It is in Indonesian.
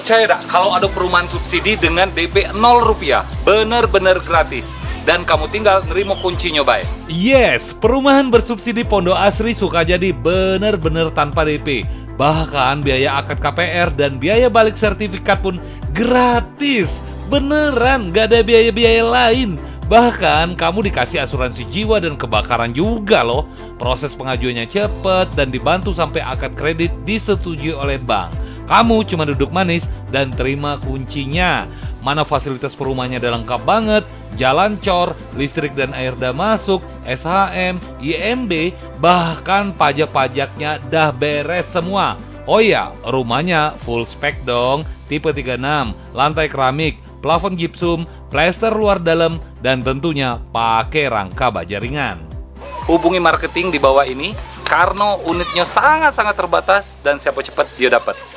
Percaya dak kalau ada perumahan subsidi dengan DP 0 rupiah, bener-bener gratis. Dan kamu tinggal nerima kuncinya, bay. Yes, perumahan bersubsidi Pondok Asri Sukajadi bener-bener tanpa DP. Bahkan biaya akad KPR dan biaya balik sertifikat pun gratis. Beneran, gak ada biaya-biaya lain. Bahkan kamu dikasih asuransi jiwa dan kebakaran juga loh. Proses pengajuannya cepet dan dibantu sampai akad kredit disetujui oleh bank. Kamu cuma duduk manis dan terima kuncinya. Mana fasilitas perumahannya udah lengkap banget. Jalan cor, listrik dan air udah masuk, SHM, IMB, bahkan pajak-pajaknya dah beres semua. Oh iya, rumahnya full spek dong, tipe 36, lantai keramik, plafon gipsum, plester luar dalam, dan tentunya pakai rangka baja ringan. Hubungi marketing di bawah ini, karena unitnya sangat-sangat terbatas dan siapa cepat dia dapat.